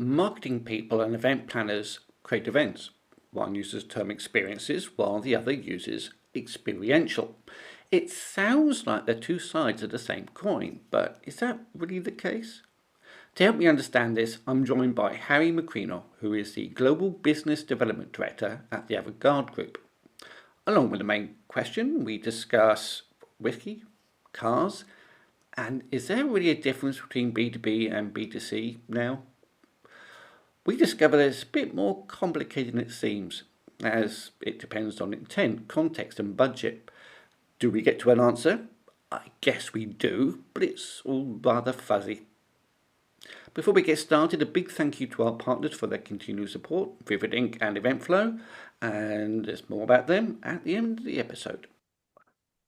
Marketing people and event planners create events. One uses the term experiences while the other uses experiential. It sounds like they're two sides of the same coin, but is that really the case? To help me understand this, I'm joined by Harry McCreanor, who is the Global Business Development Director at the AVANTGARDE Group. Along with the main question, we discuss whisky, cars, and is there really a difference between B2B and B2C now? We discover that it's a bit more complicated than it seems, as it depends on intent, context, and budget. Do we get to an answer? I guess we do, but it's all rather fuzzy. Before we get started, a big thank you to our partners for their continued support, Vivid Ink and Eventflow, and there's more about them at the end of the episode.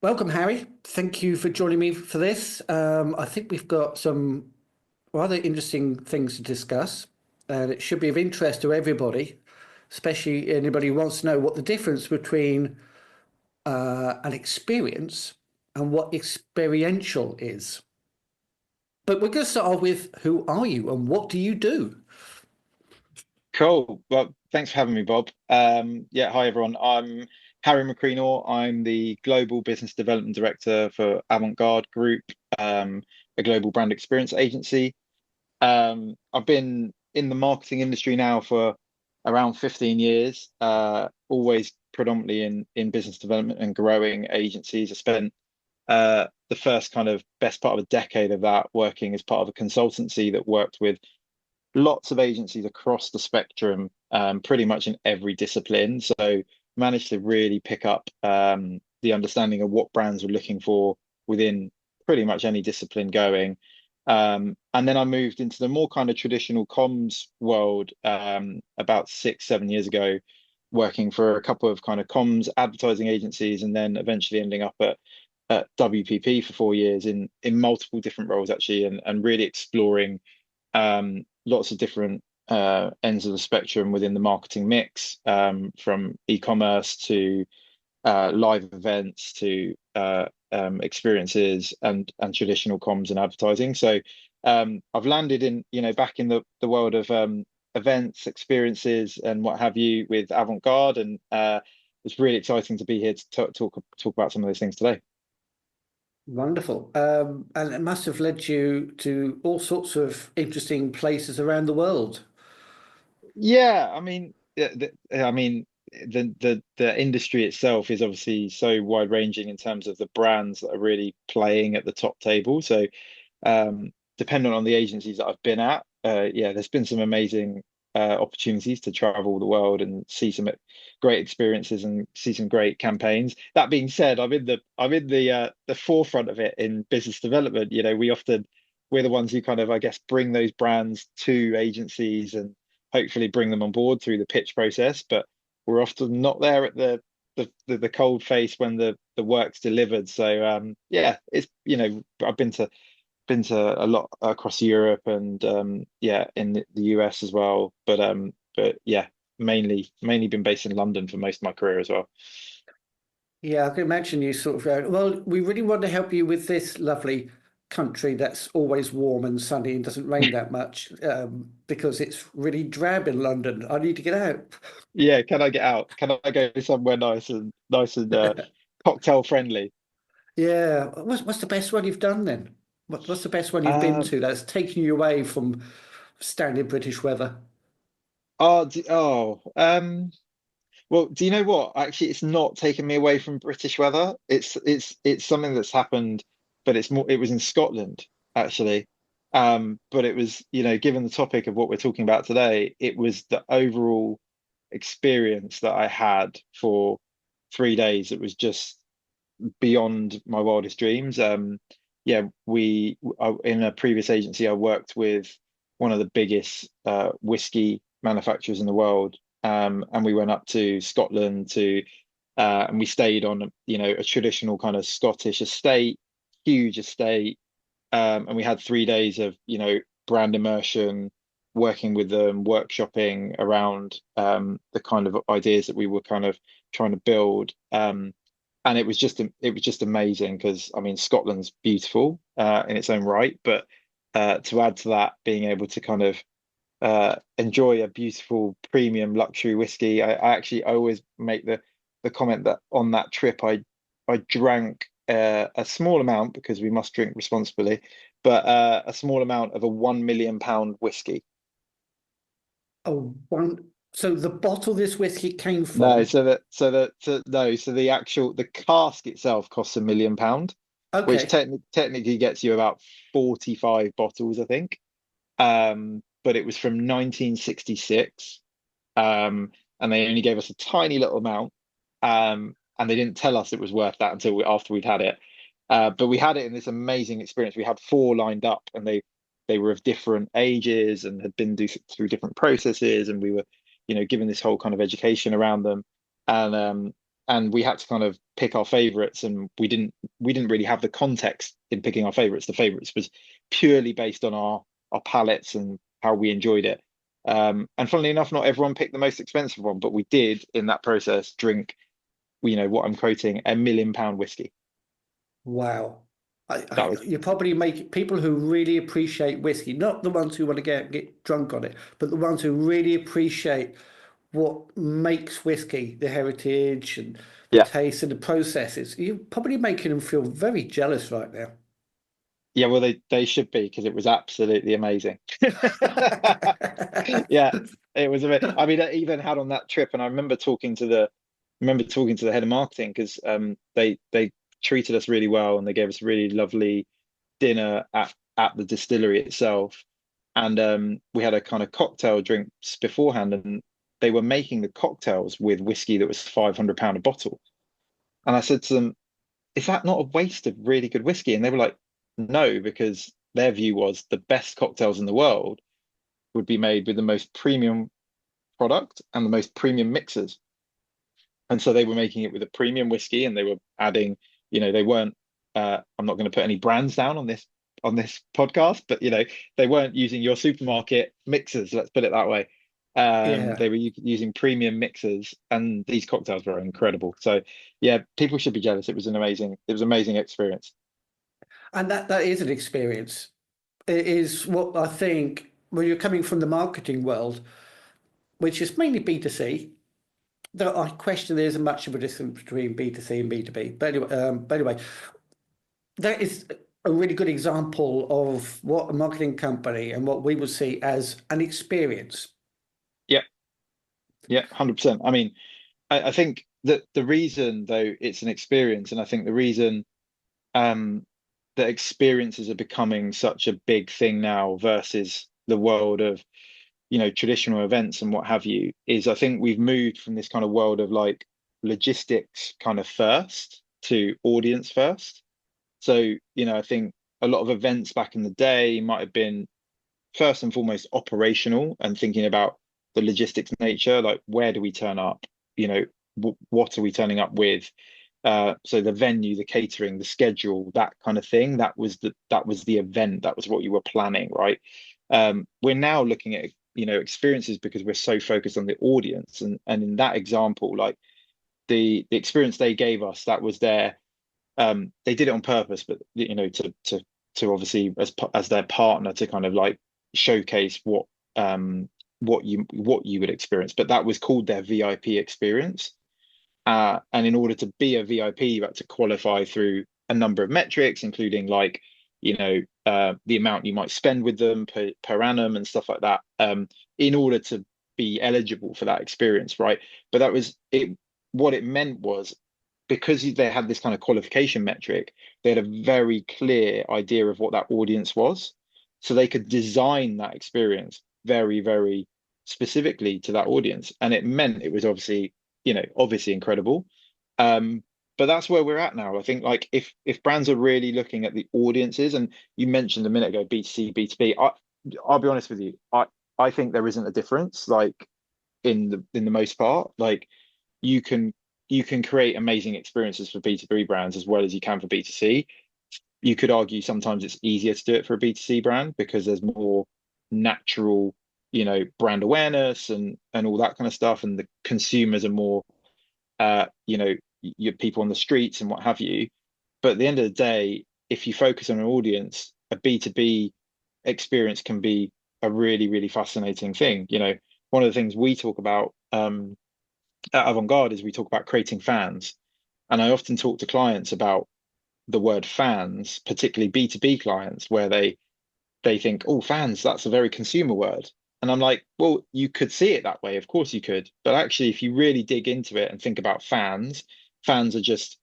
Welcome, Harry. Thank you for joining me for this. I think we've got some rather interesting things to discuss, and it should be of interest to everybody, especially anybody who wants to know what the difference between an experience and what experiential is. But we're going to start off with who are you and what do you do? Cool. Well, thanks for having me, Bob. Hi everyone. I'm Harry McCreanor. I'm the Global Business Development Director for AVANTGARDE Group, a global brand experience agency. I've been in the marketing industry now for around 15 years, always predominantly in business development and growing agencies. I spent the first kind of best part of a decade of that working as part of a consultancy that worked with lots of agencies across the spectrum, pretty much in every discipline. So managed to really pick up the understanding of what brands were looking for within pretty much any discipline going. And then I moved into the more kind of traditional comms world about 6, 7 years ago, working for a couple of kind of comms advertising agencies, and then eventually ending up at WPP for 4 years in multiple different roles actually, and really exploring lots of different ends of the spectrum within the marketing mix, from e-commerce to live events to experiences and traditional comms and advertising. So I've landed in, back in the world of events, experiences, and what have you with AVANTGARDE, and it's really exciting to be here to talk about some of those things today. Wonderful. And it must have led you to all sorts of interesting places around the world. Yeah, I mean, the industry itself is obviously so wide ranging in terms of the brands that are really playing at the top table. So, depending on the agencies that I've been at, there's been some amazing opportunities to travel the world and see some great experiences and see some great campaigns. That being said, I'm in the forefront of it in business development. We're the ones who kind of, I guess, bring those brands to agencies and hopefully bring them on board through the pitch process, but we're often not there at the cold face when the work's delivered. So it's I've been to a lot across Europe and in the US as well, but yeah, mainly been based in London for most of my career as well. Yeah, I can imagine you sort of going, well, we really want to help you with this lovely country that's always warm and sunny and doesn't rain that much, because it's really drab in London. I need to get out. Yeah, can I get out? Can I go somewhere nice and cocktail friendly? Yeah. What's the best one you've done then? What's the best one you've been Um, to that's taken you away from standard British weather? oh, well, do you know what? Actually, it's not taken me away from British weather. It's something that's happened, but it was in Scotland actually. But it was, given the topic of what we're talking about today, it was the overall experience that I had for 3 days. It was just beyond my wildest dreams. In a previous agency, I worked with one of the biggest whiskey manufacturers in the world, and we went up to Scotland and we stayed on, a traditional kind of Scottish estate, huge estate, and we had 3 days of, brand immersion, working with them, workshopping around the kind of ideas that we were kind of trying to build. And it was just amazing because, I mean, Scotland's beautiful in its own right, but to add to that, being able to kind of enjoy a beautiful premium luxury whiskey. I actually always make the comment that on that trip I drank a small amount because we must drink responsibly, but a small amount of a £1 million whiskey. Oh, one. So the bottle this whiskey came No, from. so the actual the cask itself costs £1 million, which Okay. technically gets you about 45 bottles, I think. But it was from 1966, and they only gave us a tiny little amount, and they didn't tell us it was worth that until after we'd had it. But we had it in this amazing experience. We had four lined up, and they were of different ages and had been through different processes, and we were, given this whole kind of education around them, and we had to kind of pick our favorites, and we didn't really have the context in picking our favorites. The favorites was purely based on our palates and how we enjoyed it. And funnily enough, not everyone picked the most expensive one, but we did in that process drink, what I'm quoting, £1 million whiskey. Wow. That was, You probably make people who really appreciate whiskey, not the ones who want to get drunk on it, but the ones who really appreciate what makes whiskey, the heritage and the yeah, taste and the processes. You're probably making them feel very jealous right now. yeah. Well, they should be because it was absolutely amazing. Yeah, it was. I mean, I even had on that trip, and I remember talking to the head of marketing because they treated us really well and they gave us really lovely dinner at the distillery itself, and we had a kind of cocktail drinks beforehand, and they were making the cocktails with whiskey that was £500 a bottle. And I said to them, "Is that not a waste of really good whiskey?" And they were like, "No," because their view was the best cocktails in the world would be made with the most premium product and the most premium mixers. And so they were making it with a premium whiskey, and they were adding, they weren't. I'm not going to put any brands down on this podcast, but they weren't using your supermarket mixers. Let's put it that way. Yeah. They were using premium mixers, and these cocktails were incredible. So yeah, people should be jealous. It was an amazing experience. And that is an experience. It is what I think when you're coming from the marketing world, which is mainly B2C. Though I question there isn't much of a difference between B2C and B2B. But anyway, that is a really good example of what a marketing company and what we would see as an experience. Yeah, yeah, 100%. I mean, I think that the reason though it's an experience, and I think the reason um that experiences are becoming such a big thing now versus the world of traditional events and what have you, is I think we've moved from this kind of world of like logistics kind of first to audience first. So I think a lot of events back in the day might have been first and foremost operational and thinking about the logistics nature, like where do we turn up, what are we turning up with, so the venue, the catering, the schedule, that kind of thing. That was the event. That was what you were planning, right? We're now looking at experiences because we're so focused on the audience, and in that example, like the experience they gave us, that was their they did it on purpose, but to obviously as their partner to kind of like showcase what you would experience, but that was called their VIP experience. And in order to be a VIP, you had to qualify through a number of metrics, including like, the amount you might spend with them per annum and stuff like that, in order to be eligible for that experience, right? But that was it. What it meant was because they had this kind of qualification metric, they had a very clear idea of what that audience was. So they could design that experience very, very specifically to that audience. And it meant it was obviously incredible. Um, but that's where we're at now. I think like if brands are really looking at the audiences, and you mentioned a minute ago, B2C, B2B, I'll be honest with you, I think there isn't a difference, like in the most part. Like you can you can create amazing experiences for B2B brands as well as you can for B2C. You could argue sometimes it's easier to do it for a B2C brand because there's more natural, brand awareness and all that kind of stuff, and the consumers are more your people on the streets and what have you. But at the end of the day, if you focus on an audience, a B2B experience can be a really, really fascinating thing. One of the things we talk about at AvantGarde is we talk about creating fans. And I often talk to clients about the word fans, particularly B2B clients, where they think, oh, fans, that's a very consumer word. And I'm like, well, you could see it that way. Of course you could. But actually, if you really dig into it and think about fans, fans are just,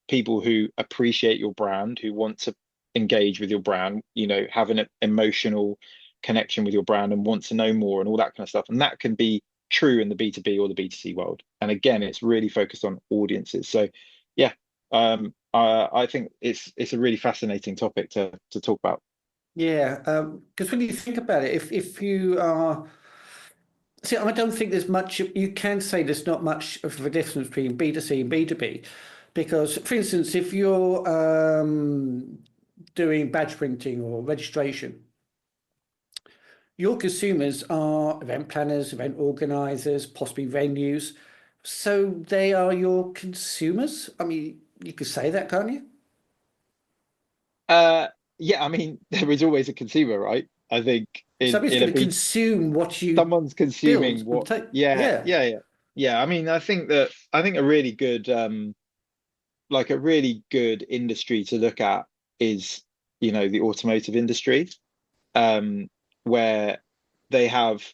people who appreciate your brand, who want to engage with your brand, have an emotional connection with your brand and want to know more and all that kind of stuff. And that can be true in the B2B or the B2C world. And again, it's really focused on audiences. So yeah, I think it's a really fascinating topic to talk about. Yeah, because when you think about it, if you are, see, I don't think there's much, you can say there's not much of a difference between B2C and B2B, because, for instance, if you're doing badge printing or registration, your consumers are event planners, event organizers, possibly venues. So they are your consumers. I mean, you could say that, can't you? Uh, yeah, I mean, there is always a consumer, right? I think Somebody's in a going to B, consume what you someone's consuming build and what. take. Yeah, Yeah. yeah, yeah, yeah. I mean, I think a really good like a really good industry to look at is the automotive industry, um, where they have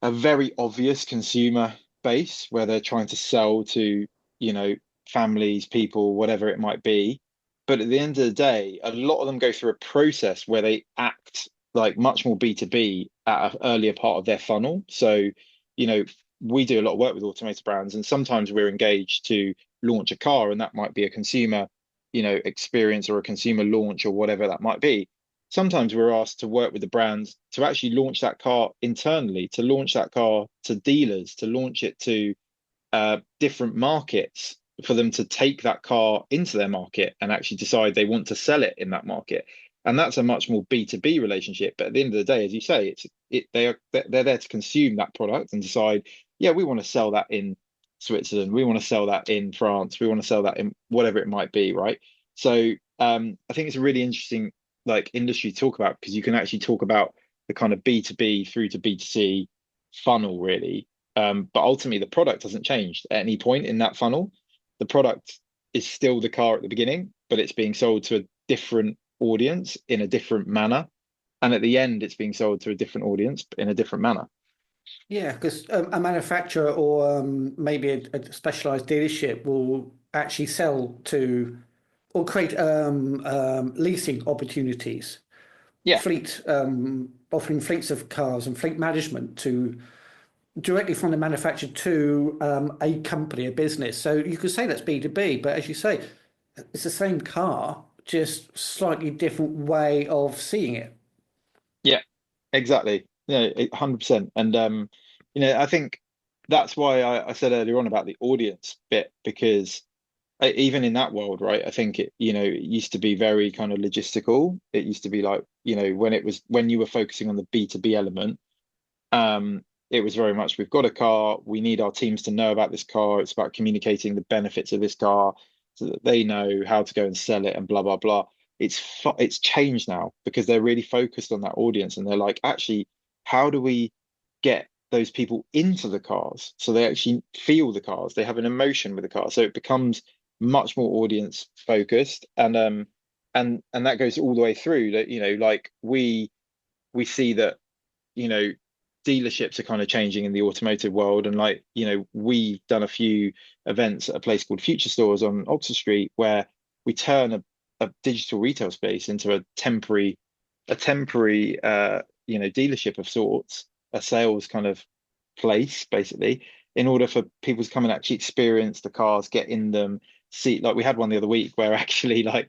a very obvious consumer base where they're trying to sell to, you know, families, people, whatever it might be. But at the end of the day, a lot of them go through a process where they act like much more B2B at an earlier part of their funnel. So, you know, we do a lot of work with automotive brands, and sometimes we're engaged to launch a car, and that might be a consumer, experience or a consumer launch or whatever that might be. Sometimes we're asked to work with the brands to actually launch that car internally, to launch that car to dealers, to launch it to different markets, for them to take that car into their market and actually decide they want to sell it in that market. And that's a much more B2B relationship. But at the end of the day, as you say, they're there to consume that product and decide, yeah, we want to sell that in Switzerland, we want to sell that in France, we want to sell that in whatever it might be, right? So I think it's a really interesting like industry to talk about, because you can actually talk about the kind of B2B through to B2C funnel, really. But ultimately, the product hasn't changed at any point in that funnel. The product is still the car at the beginning, but it's being sold to a different audience in a different manner. And at the end, it's being sold to a different audience in a different manner. Yeah, because a manufacturer or maybe a specialized dealership will actually sell to or create leasing opportunities, Yeah, fleet offering fleets of cars and fleet management to directly from the manufacturer to a company, a business. So you could say that's B2B, but as you say, it's the same car, just slightly different way of seeing it. yeah, exactly. Yeah, 100%. And I think that's why I said earlier on about the audience bit, because even in that world, right? I think it used to be very kind of logistical. It used to be like, when you were focusing on the B2B element, it was very much, we've got a car, we need our teams to know about this car. It's about communicating the benefits of this car so that they know how to go and sell it and blah, blah, blah. It's changed now because they're really focused on that audience, and they're like, actually, how do we get those people into the cars so they actually feel the cars, they have an emotion with the car, so it becomes much more audience focused. And that goes all the way through that, like we see that, you know dealerships are kind of changing in the automotive world. And like, we've done a few events at a place called Future Stores on Oxford Street, where we turn a digital retail space into a temporary dealership of sorts, a sales kind of place, basically, in order for people to come and actually experience the cars, get in them, see. Like, we had one the other week where actually, like,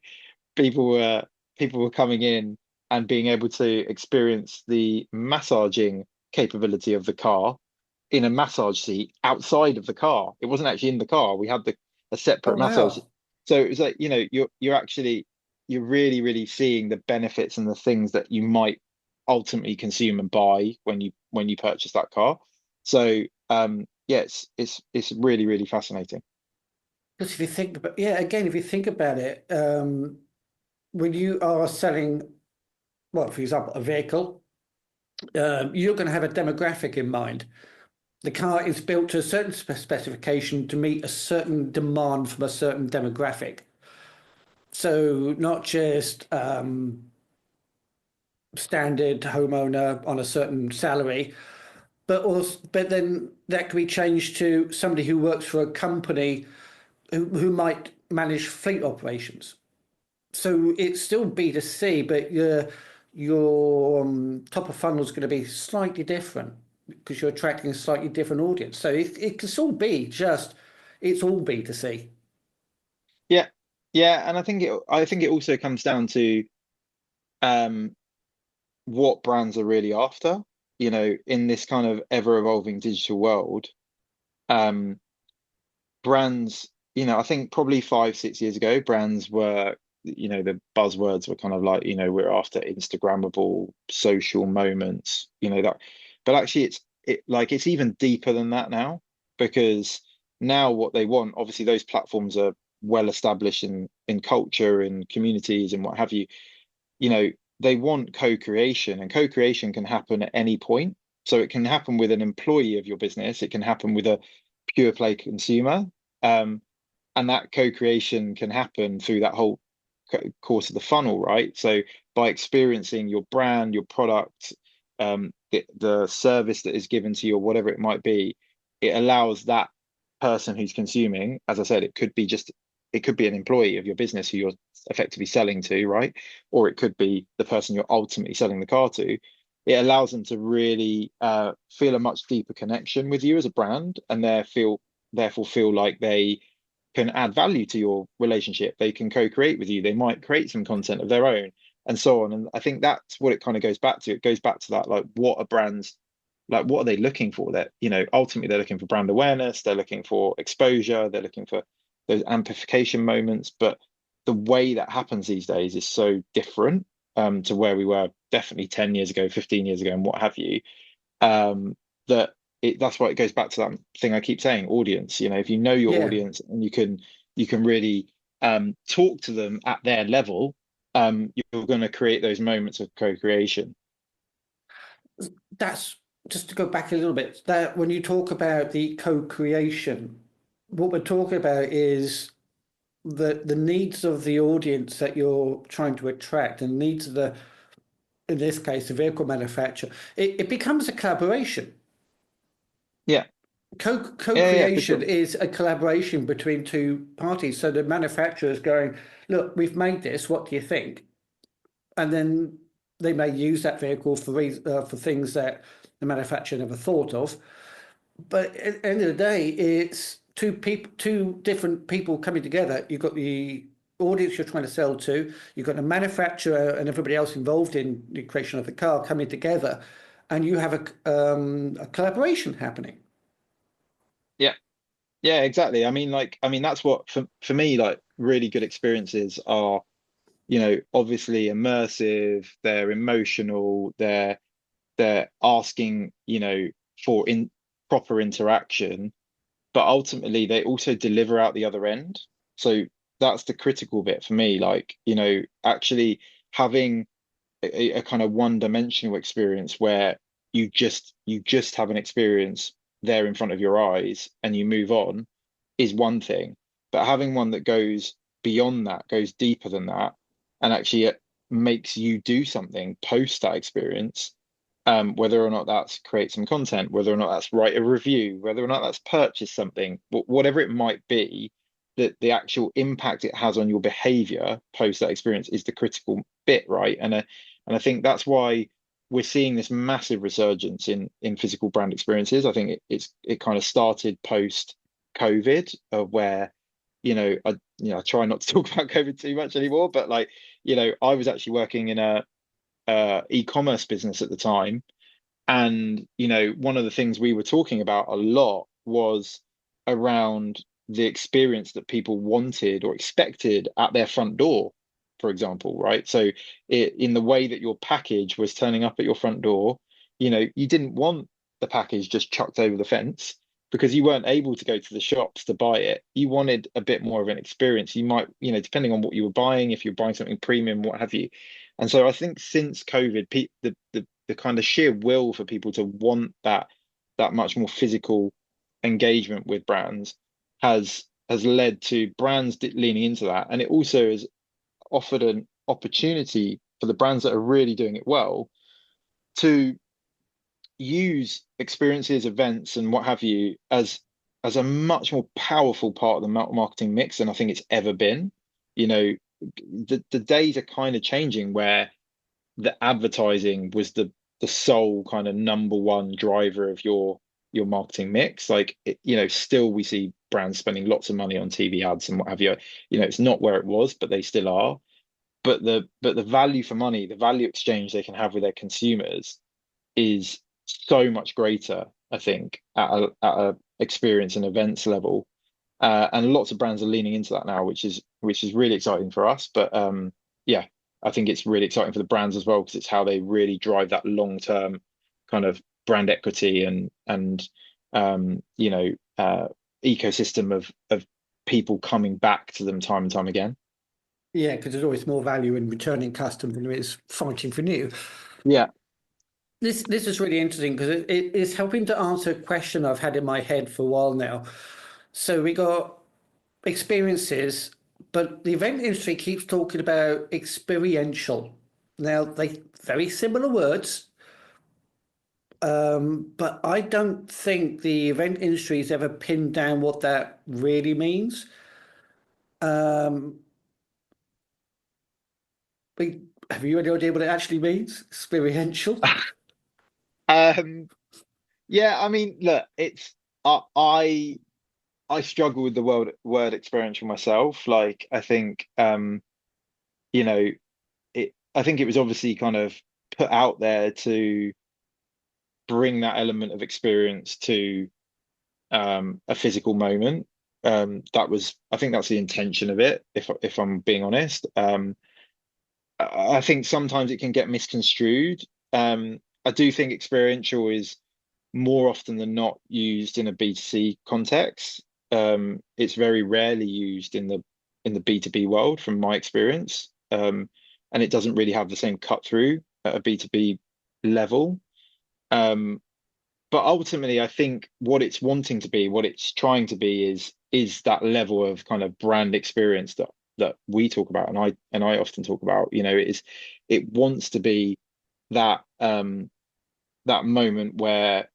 people were people were coming in and being able to experience the massaging capability of the car in a massage seat outside of the car. It wasn't actually in the car. We had a Oh separate massage. wow. So it was like, you're really, really seeing the benefits and the things that you might ultimately consume and buy when you purchase that car. So yeah, it's really, really fascinating. Because if you think about, yeah, again, if you think about it, when you are selling, well, for example, a vehicle, you're going to have a demographic in mind. The car is built to a certain specification to meet a certain demand from a certain demographic. So not just standard homeowner on a certain salary, but then that can be changed to somebody who works for a company who might manage fleet operations. So it's still B2C, but your top of funnel is going to be slightly different because you're attracting a slightly different audience. So it can still be just it's all B2C. Yeah, yeah, and I think it also comes down to um what brands are really after. In this kind of ever evolving digital world, um, brands, I think probably 5, 6 years ago, brands were, the buzzwords were kind of like, we're after Instagrammable social moments, that, but actually it's even deeper than that now, because now what they want, obviously those platforms are well established in culture and communities and what have you. you know, they want co-creation, and co-creation can happen at any point. So it can happen with an employee of your business, it can happen with a pure play consumer. Um, and that co-creation can happen through that whole course of the funnel, right? So by experiencing your brand, your product, the service that is given to you, or whatever it might be, it allows that person who's consuming, as I said, it could be an employee of your business who you're effectively selling to, right? Or it could be the person you're ultimately selling the car to. It allows them to really feel a much deeper connection with you as a brand, and therefore feel like they can add value to your relationship. They can co-create with you. They might create some content of their own, and so on. And I think that's what it kind of goes back to. It goes back to that, like, what are brands, like, what are they looking for? That, ultimately they're looking for brand awareness, they're looking for exposure, they're looking for those amplification moments. But the way that happens these days is so different to where we were definitely 10 years ago, 15 years ago, and what have you. That that's why it goes back to that thing I keep saying, audience. If you know your Yeah, audience and you can really talk to them at their level, you're going to create those moments of co-creation. that's just to go back a little bit. That when you talk about the co-creation, what we're talking about is the needs of the audience that you're trying to attract and needs of the in this case the vehicle manufacturer. It becomes a collaboration. Yeah, yeah, for Co-creation sure. is a collaboration between two parties. So the manufacturer is going, look, we've made this. What do you think? And then they may use that vehicle for things that the manufacturer never thought of. But at the end of the day, it's two different people coming together. You've got the audience you're trying to sell to, you've got the manufacturer and everybody else involved in the creation of the car coming together, and you have a collaboration happening. Yeah, yeah, exactly. I mean, that's what, for me, like, really good experiences are, obviously immersive, they're emotional, they're asking, for in proper interaction, but ultimately they also deliver out the other end. So that's the critical bit for me. Like, actually having a kind of one-dimensional experience where you just have an experience there in front of your eyes and you move on is one thing. But having one that goes beyond that, goes deeper than that, and actually it makes you do something post that experience, whether or not that's create some content, whether or not that's write a review, whether or not that's purchase something, whatever it might be, that the actual impact it has on your behavior post that experience is the critical bit, right? And I think that's why we're seeing this massive resurgence in physical brand experiences. I think it kind of started post COVID, where, I try not to talk about COVID too much anymore, but, like, I was actually working in a e-commerce business at the time, and, one of the things we were talking about a lot was around the experience that people wanted or expected at their front door, for example, right? So in the way that your package was turning up at your front door, you didn't want the package just chucked over the fence because you weren't able to go to the shops to buy it. You wanted a bit more of an experience. You might, depending on what you were buying, if you're buying something premium, what have you, And so I think since COVID, the kind of sheer will for people to want that much more physical engagement with brands has led to brands leaning into that, and it also has offered an opportunity for the brands that are really doing it well to use experiences, events, and what have you as a much more powerful part of the marketing mix than I think it's ever been. You know, the days are kind of changing where the advertising was the sole kind of number one driver of your marketing mix. Like still we see brands spending lots of money on TV ads and what have you. It's not where it was, but they still are. But the value for money, the value exchange they can have with their consumers is so much greater, I think, at a experience and events level. And lots of brands are leaning into that now, which is really exciting for us. But yeah, I think it's really exciting for the brands as well because it's how they really drive that long-term kind of brand equity and ecosystem of people coming back to them time and time again. Yeah, because there's always more value in returning customers than there is fighting for new. Yeah. This is really interesting because it is helping to answer a question I've had in my head for a while now. So we got experiences, but the event industry keeps talking about experiential. Now, they very similar words, but I don't think the event industry has ever pinned down what that really means. Um, have you any idea what it actually means? Experiential? Um, yeah, I mean, look, it's I struggle with the word experiential myself. Like, I think you know, I think it was obviously kind of put out there to bring that element of experience to a physical moment. I think that's the intention of it, if I'm being honest. I think sometimes it can get misconstrued. I do think experiential is more often than not used in a B2C context. It's very rarely used in the B2B world, from my experience. And it doesn't really have the same cut through at a B2B level. Um, but ultimately, I think what it's wanting to be, what it's trying to be, is that level of kind of brand experience that we talk about, and I often talk about. It wants to be that that moment where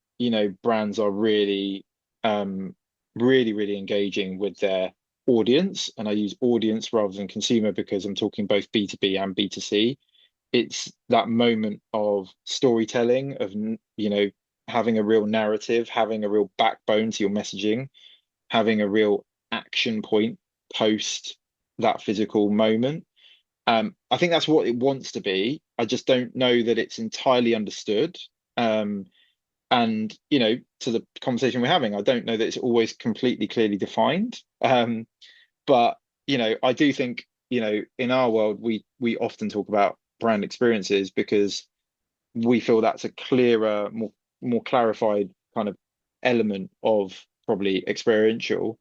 brands are really really engaging with their audience, and I use audience rather than consumer because I'm talking both B2B and B2C. It's that moment of storytelling, of having a real narrative, having a real backbone to your messaging, having a real action point post that physical moment. I think that's what it wants to be. I just don't know that it's entirely understood. And to the conversation we're having, I don't know that it's always completely clearly defined. But I do think in our world we often talk about brand experiences because we feel that's a clearer, more clarified kind of element of probably experiential.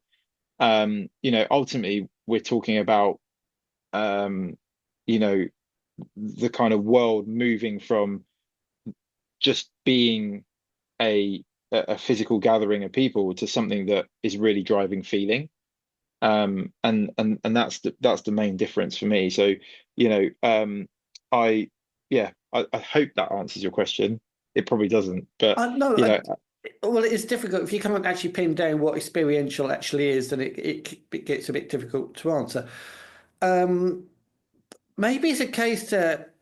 Ultimately we're talking about you know the kind of world moving from just being a a physical gathering of people to something that is really driving feeling. And that's the main difference for me. So I yeah I hope that answers your question. It probably doesn't, but No, you know well, it's difficult if you can't actually pin down what experiential actually is, then it gets a bit difficult to answer. Um, Maybe it's a case that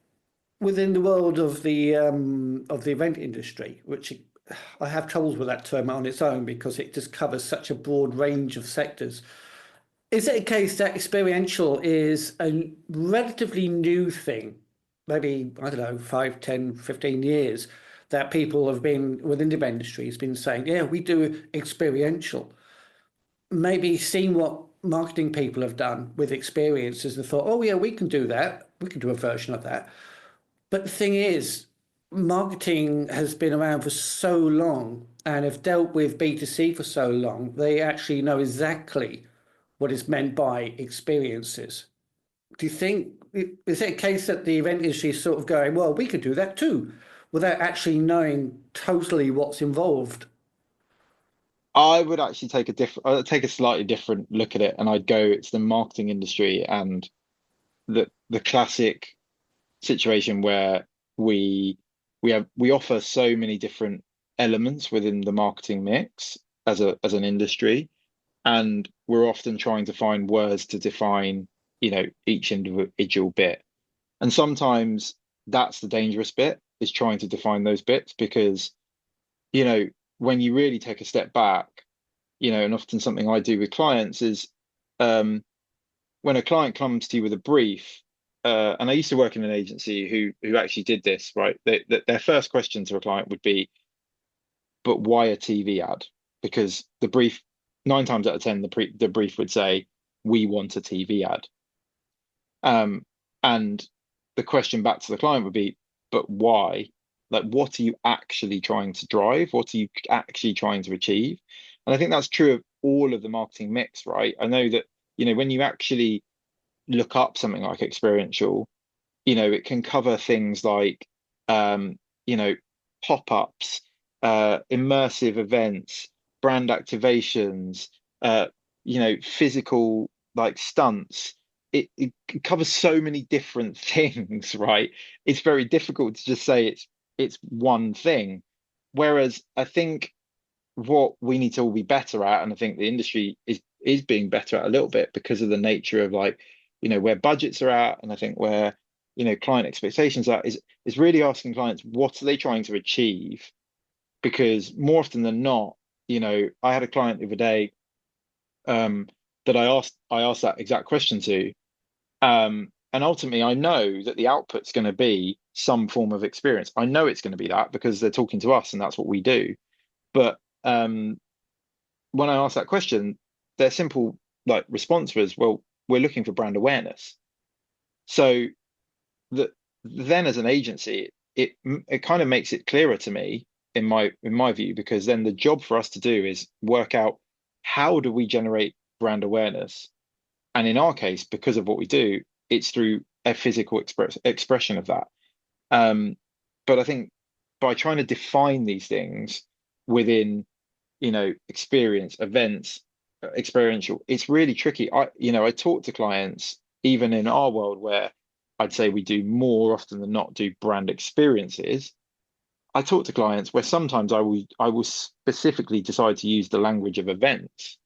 within the world of the event industry, which I have troubles with that term on its own because it just covers such a broad range of sectors. Is it a case that experiential is a relatively new thing? Maybe, I don't know, 5, 10, 15 years that people have been within the event industry has been saying, yeah, we do experiential. Maybe seen what marketing people have done with experiences and thought, oh yeah, we can do that. We can do a version of that. But the thing is, marketing has been around for so long and have dealt with B2C for so long, they actually know exactly what is meant by experiences. Do you think is it a case that the event industry is sort of going, well, we could do that too, without actually knowing totally what's involved? I would actually take a slightly different look at it, and I'd go, it's the marketing industry and the classic situation where we we offer so many different elements within the marketing mix as an industry, and we're often trying to find words to define, each individual bit. And sometimes that's the dangerous bit, is trying to define those bits, because, you know, when you really take a step back, and often something I do with clients is, when a client comes to you with a brief, and I used to work in an agency who actually did this, right? Their first question to a client would be, but why a TV ad? Because the brief, 9 times out of 10, the brief would say, we want a TV ad. And the question back to the client would be, but why? Like, what are you actually trying to drive? What are you actually trying to achieve? And I think that's true of all of the marketing mix, right? I know that, when you actually look up something like experiential, it can cover things like, pop-ups, immersive events, brand activations, physical like stunts. It covers so many different things, right? It's very difficult to just say it's one thing. Whereas I think what we need to all be better at, and I think the industry is being better at a little bit, because of the nature of, like, where budgets are at, and I think where client expectations are, is really asking clients, what are they trying to achieve? Because more often than not, I had a client the other day, that I asked that exact question to, and ultimately I know that the output's going to be some form of experience. I know it's going to be that, because they're talking to us and that's what we do. But when I asked that question, their simple like response was, well, we're looking for brand awareness. So that then, as an agency, it kind of makes it clearer to me, in my view, because then the job for us to do is work out, how do we generate brand awareness? And in our case, because of what we do, it's through a physical expression of that. But I think by trying to define these things within, experience, events, experiential, it's really tricky. I talk to clients, even in our world, where I'd say we do more often than not do brand experiences. I talk to clients where sometimes I will specifically decide to use the language of events,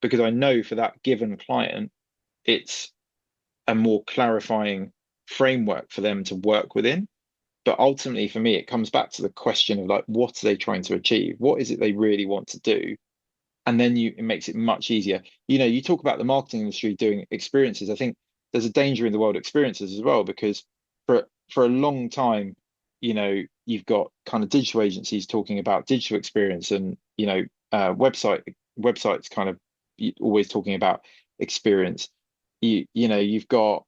because I know for that given client, it's a more clarifying framework for them to work within. But ultimately, for me, it comes back to the question of, like, what are they trying to achieve? What is it they really want to do? And then it makes it much easier. You talk about the marketing industry doing experiences. I think there's a danger in the world of experiences as well, because for a long time, you've got kind of digital agencies talking about digital experience, and websites kind of always talking about experience. You've got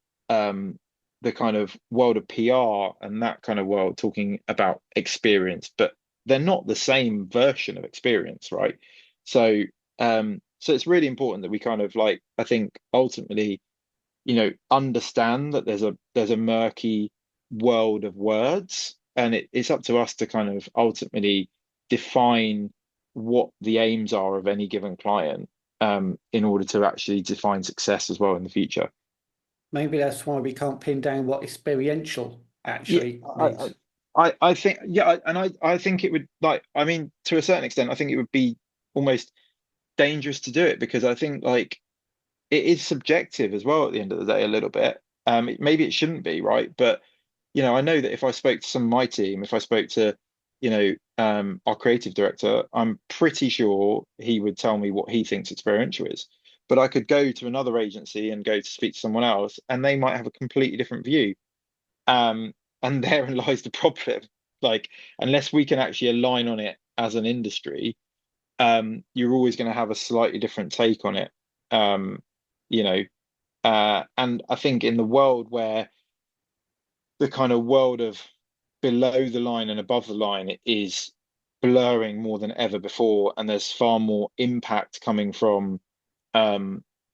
the kind of world of PR and that kind of world talking about experience, but they're not the same version of experience, right? So so it's really important that we kind of, like, I think ultimately, understand that there's a murky world of words, and it's up to us to kind of ultimately define what the aims are of any given client, in order to actually define success as well in the future. Maybe that's why we can't pin down what experiential actually means. I think, and I think it would, like, I mean, to a certain extent, I think it would be almost dangerous to do it, because I think, like, it is subjective as well at the end of the day, a little bit. Maybe it shouldn't be, right? But I know that if I spoke to some of my team, if I spoke to our creative director, I'm pretty sure he would tell me what he thinks experiential is. But I could go to another agency and go to speak to someone else, and they might have a completely different view. And therein lies the problem. Like, unless we can actually align on it as an industry, you're always going to have a slightly different take on it. And I think in the world where the kind of world of below the line and above the line is blurring more than ever before, and there's far more impact coming from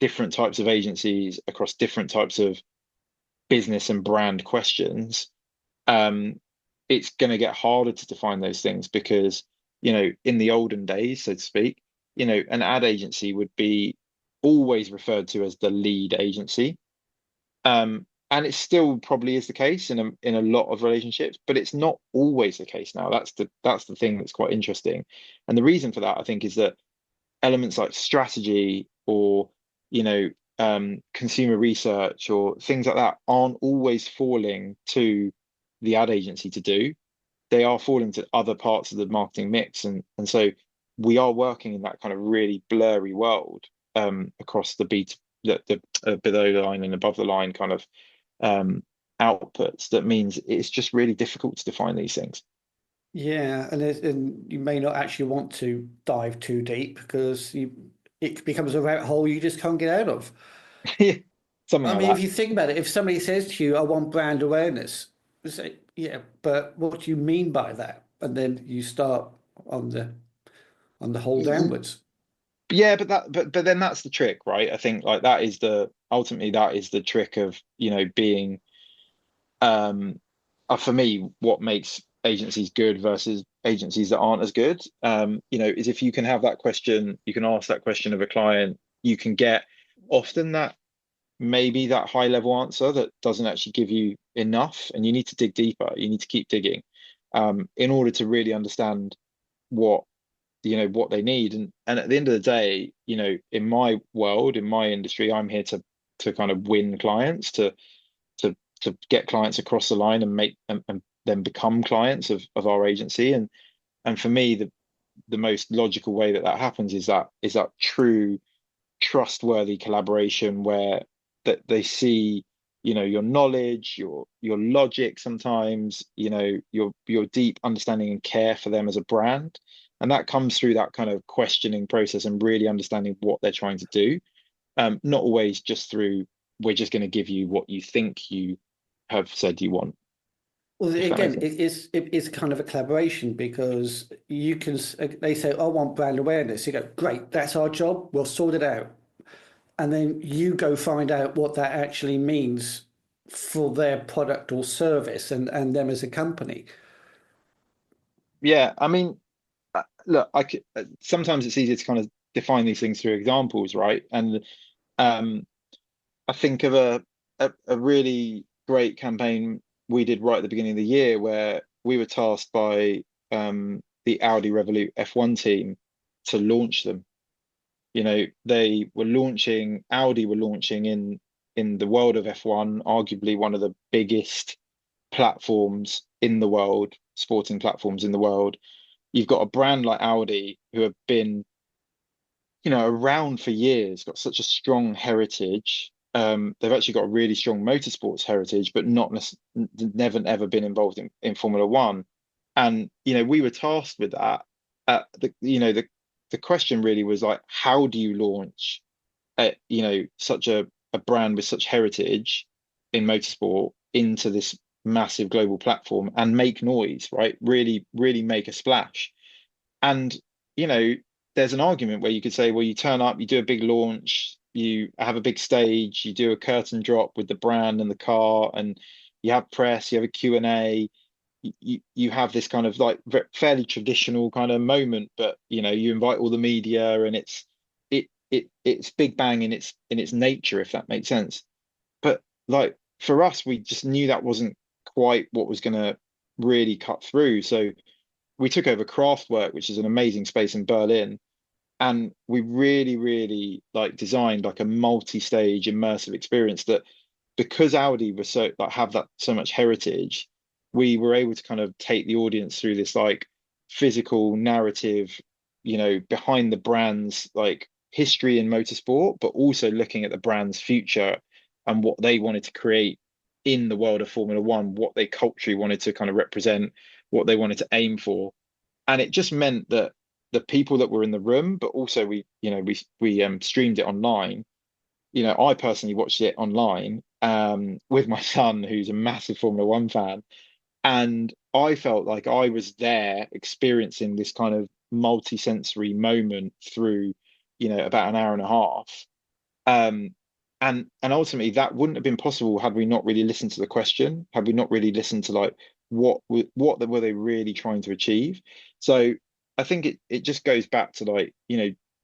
different types of agencies across different types of business and brand questions, it's going to get harder to define those things because, in the olden days, so to speak, an ad agency would be always referred to as the lead agency. And it still probably is the case in a lot of relationships, but it's not always the case now. That's the thing that's quite interesting. And the reason for that, I think, is that elements like strategy or, consumer research or things like that aren't always falling to the ad agency to do. They are falling to other parts of the marketing mix. And so we are working in that kind of really blurry world, across the below the line and above the line kind of outputs. That means it's just really difficult to define these things. Yeah, and you may not actually want to dive too deep because it becomes a rabbit hole you just can't get out of. Something I like mean, if that. you think about it, if somebody says to you, "I want brand awareness," you say, "Yeah, but what do you mean by that?" And then you start on the whole downwards. Yeah, but then that's the trick, right? I think like that is the ultimately that is the trick of, being um for me, what makes agencies good versus agencies that aren't as good, is if you can have that question, you can ask that question of a client, you can get often that maybe that high level answer that doesn't actually give you enough, and you need to dig deeper. You need to keep digging, in order to really understand what what they need. And at the end of the day, in my world, in my industry, I'm here to kind of win clients, to get clients across the line and make and then become clients of our agency. And for me, the most logical way that happens is that true trustworthy collaboration where that they see, your knowledge, your logic, sometimes, your deep understanding and care for them as a brand. And that comes through that kind of questioning process and really understanding what they're trying to do. Not always just through, we're just going to give you what you think you have said you want, Well, if that makes again, sense. it's kind of a collaboration because you can. They say, "I want brand awareness." You go, "Great, that's our job. We'll sort it out." And then you go find out what that actually means for their product or service and them as a company. Yeah, I mean, look, sometimes it's easier to kind of define these things through examples, right? And um, I think of a really great campaign we did right at the beginning of the year where we were tasked by the Audi Revolut F1 team to launch them. Audi were launching in the world of F1, arguably one of the biggest platforms in the world, sporting platforms in the world. You've got a brand like Audi who have been, around for years, got such a strong heritage. They've actually got a really strong motorsports heritage, but never ever been involved in Formula One. And we were tasked with that. The question really was like, how do you launch such a brand with such heritage in motorsport into this massive global platform and make noise, right? Really, really make a splash. And, you know, there's an argument where you could say, well, you turn up, you do a big launch, you have a big stage, you do a curtain drop with the brand and the car, and you have press, you have a Q&A, you have this kind of like fairly traditional kind of moment, but you invite all the media, and it's big bang in its nature, if that makes sense. But like for us, we just knew that wasn't quite what was going to really cut through. So we took over Craftwork, which is an amazing space in Berlin, and we really, really like designed like a multi-stage immersive experience that, because Audi was so like have that so much heritage, we were able to kind of take the audience through this like physical narrative, behind the brand's like history in motorsport, but also looking at the brand's future and what they wanted to create in the world of Formula One, what they culturally wanted to kind of represent, what they wanted to aim for. And it just meant that the people that were in the room, but also we streamed it online. I personally watched it online, with my son, who's a massive Formula One fan, and I felt like I was there experiencing this kind of multi-sensory moment through, about an hour and a half. Um, and ultimately that wouldn't have been possible had we not really listened to the question, had we not really listened to like what were they really trying to achieve. So I think it just goes back to like,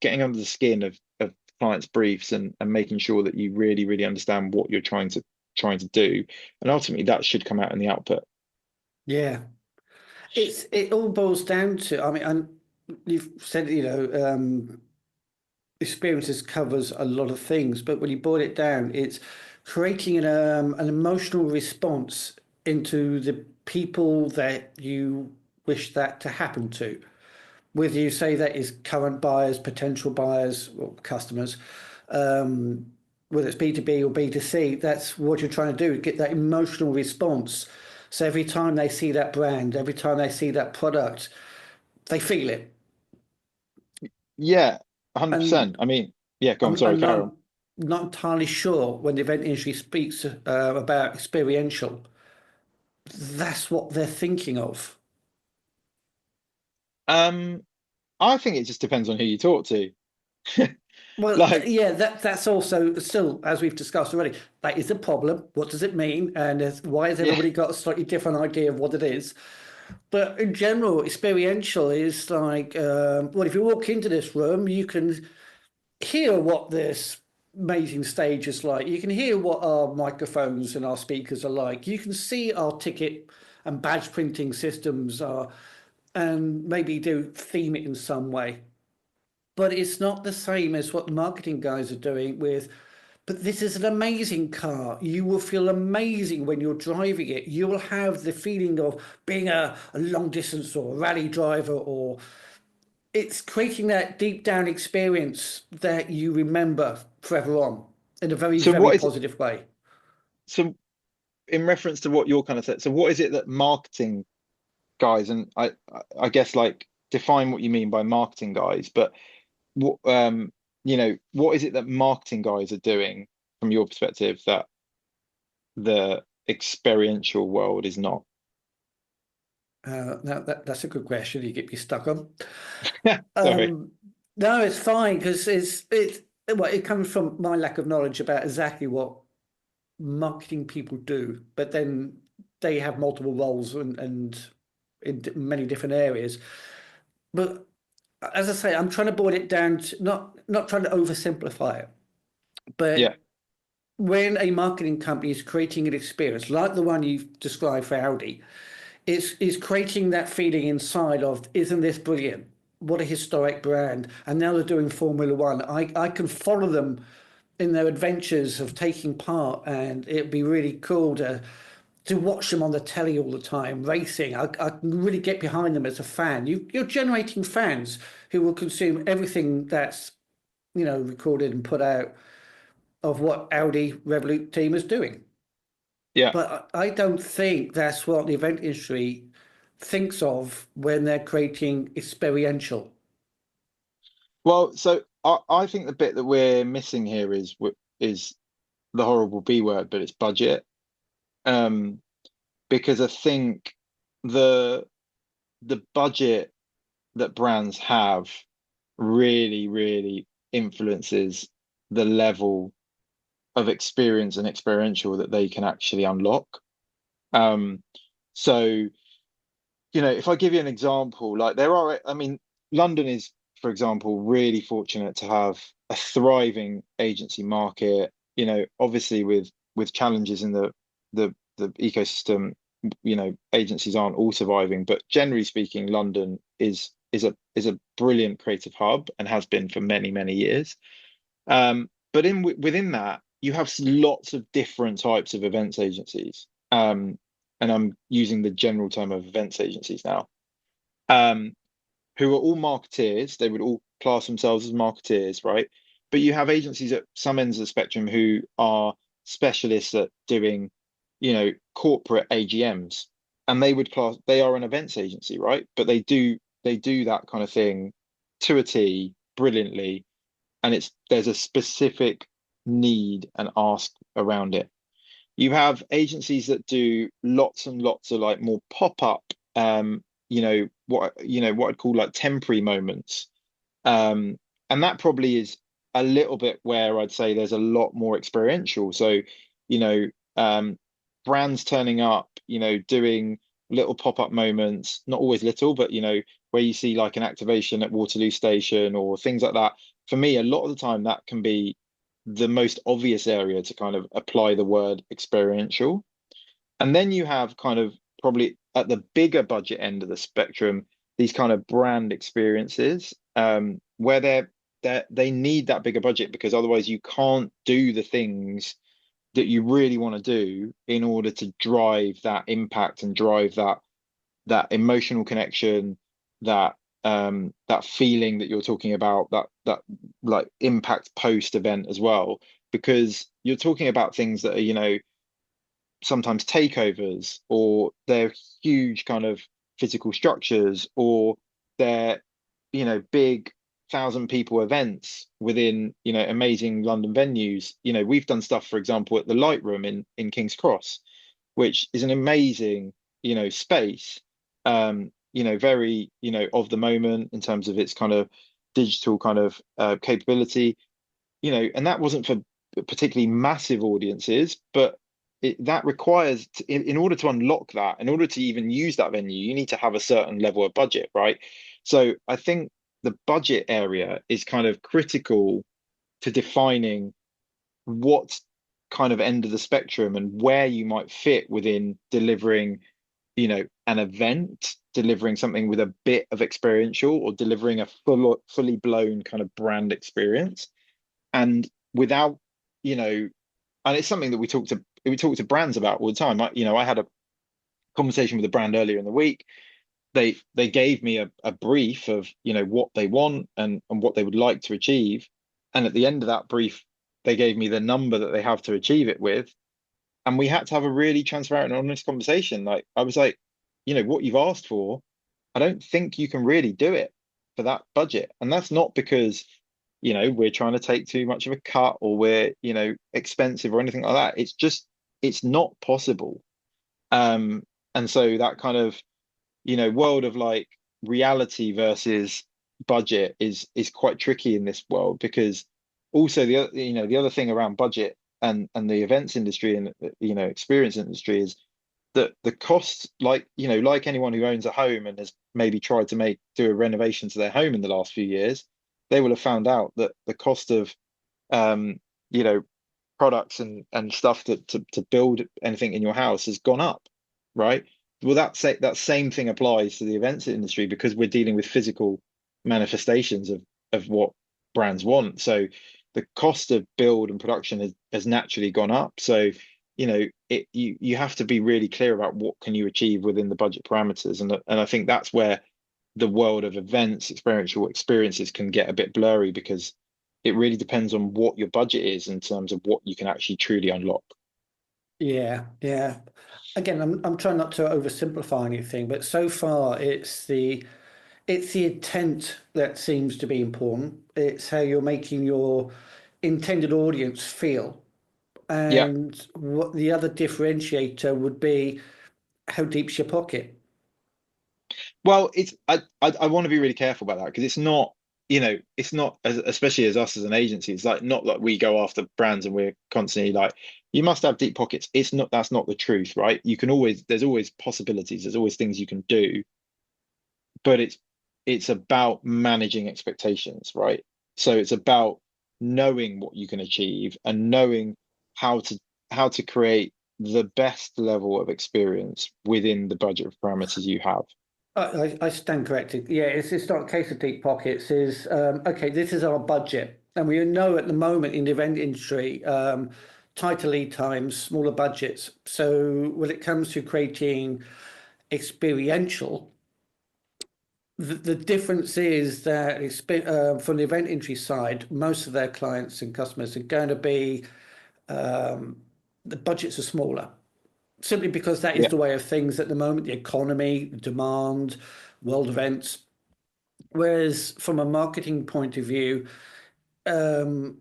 getting under the skin of clients' briefs and making sure that you really, really understand what you're trying to do. And ultimately that should come out in the output. Yeah. It all boils down to, I mean, and you've said, experiences covers a lot of things, but when you boil it down, it's creating an emotional response into the people that you wish that to happen to. Whether you say that is current buyers, potential buyers, or customers, um, whether it's B2B or B2C, that's what you're trying to do, get that emotional response. So every time they see that brand, every time they see that product, they feel it. Yeah, 100%. And I mean, yeah, go on, sorry, I'm carry on. not entirely sure when the event industry speaks about experiential, that's what they're thinking of. Um, I think it just depends on who you talk to. Well, Like, yeah, that's also still, as we've discussed already, that is a problem. What does it mean? And why has yeah, everybody got a slightly different idea of what it is? But in general, experiential is like, well, if you walk into this room, you can hear what this amazing stage is like. You can hear what our microphones and our speakers are like. You can see our ticket and badge printing systems are, and maybe do theme it in some way. But it's not the same as what the marketing guys are doing with, but this is an amazing car. You will feel amazing when you're driving it. You will have the feeling of being a long distance or a rally driver, or it's creating that deep down experience that you remember forever on in a very, so very what is it? positive way. So in reference to what you're kind of said, so what is it that marketing guys, and I guess like define what you mean by marketing guys, but what what is it that marketing guys are doing from your perspective that the experiential world is not? Now that's a good question. You get me stuck on. Sorry. Um, no, it's fine because well, it comes from my lack of knowledge about exactly what marketing people do, but then they have multiple roles and in many different areas. But as I say, I'm trying to boil it down to not trying to oversimplify it, Yeah, but when a marketing company is creating an experience like the one you've described for Audi, it's creating that feeling inside of, isn't this brilliant? What a historic brand. And now they're doing Formula One. I can follow them in their adventures of taking part, and it'd be really cool to watch them on the telly all the time racing. I can really get behind them as a fan. You're generating fans who will consume everything that's recorded and put out of what Audi Revolut team is doing. yeah. But I don't think that's what the event industry thinks of when they're creating experiential. Well, so I think the bit that we're missing here is the horrible B word, but it's budget. Um, because I think the the budget that brands have really, really influences the level of experience and experiential that they can actually unlock. Um, so, if I give you an example, like I mean, London is, for example, really fortunate to have a thriving agency market, obviously with challenges in the ecosystem, agencies aren't all surviving, but generally speaking, London is a brilliant creative hub and has been for many, many years. But within that, you have lots of different types of events agencies. And I'm using the general term of events agencies now, um, who are all marketeers. They would all class themselves as marketeers, right? But you have agencies at some ends of the spectrum who are specialists at doing, corporate AGMs, and they are an events agency, right? But they do that kind of thing to a T brilliantly, and there's a specific need and ask around it. You have agencies that do lots and lots of like more pop-up, what I'd call like temporary moments. And that probably is a little bit where I'd say there's a lot more experiential. So, you know, brands turning up, doing little pop-up moments, not always little, but where you see like an activation at Waterloo Station or things like that. For me, a lot of the time that can be the most obvious area to kind of apply the word experiential. And then you have kind of probably at the bigger budget end of the spectrum, these kind of brand experiences, where they need that bigger budget because otherwise you can't do the things that you really want to do in order to drive that impact and drive that emotional connection, that feeling that you're talking about, that like impact post event as well, because you're talking about things that are, sometimes takeovers, or they're huge kind of physical structures, or they're, big 1,000 people events within, amazing London venues. We've done stuff, for example, at the Light Room in King's Cross, which is an amazing, space, very, of the moment in terms of its kind of digital kind of capability, and that wasn't for particularly massive audiences, but that requires in order to unlock that, in order to even use that venue, you need to have a certain level of budget, right? So I think the budget area is kind of critical to defining what kind of end of the spectrum and where you might fit within delivering, an event, delivering something with a bit of experiential, or delivering a fully blown kind of brand experience. And without, and it's something that we talk to brands about all the time. I had a conversation with a brand earlier in the week. They gave me a brief of, what they want and what they would like to achieve. And at the end of that brief, they gave me the number that they have to achieve it with. And we had to have a really transparent and honest conversation. Like, I was like, what you've asked for, I don't think you can really do it for that budget. And that's not because, we're trying to take too much of a cut, or we're, expensive or anything like that. It's just, it's not possible. And so that kind of, world of like reality versus budget is quite tricky in this world, because also the other thing around budget and the events industry and experience industry is that the costs, like like anyone who owns a home and has maybe tried to do a renovation to their home in the last few years, they will have found out that the cost of um you know products and stuff to build anything in your house has gone up, right? Well, that same thing applies to the events industry, because we're dealing with physical manifestations of what brands want. So the cost of build and production has naturally gone up. So you have to be really clear about what can you achieve within the budget parameters, and I think that's where the world of events, experiential experiences, can get a bit blurry, because it really depends on what your budget is in terms of what you can actually truly unlock. Yeah, yeah. Again, I'm trying not to oversimplify anything, but so far it's the intent that seems to be important. It's how you're making your intended audience feel. Yeah. And what the other differentiator would be, how deep's your pocket? Well, I want to be really careful about that, because it's not especially as us as an agency, it's like not like we go after brands and we're constantly like, you must have deep pockets. It's not, that's not the truth, right? There's always possibilities, there's always things you can do, but it's about managing expectations, right? So it's about knowing what you can achieve and knowing how to create the best level of experience within the budget parameters you have. I stand corrected. Yeah, it's not a case of deep pockets. Is okay, this is our budget, and we know at the moment in the event industry, tighter lead times, smaller budgets. So when it comes to creating experiential, the difference is that from the event industry side, most of their clients and customers are going to be the budgets are smaller, simply because that is Yeah. the way of things at the moment, the economy, demand, world events. Whereas from a marketing point of view, um,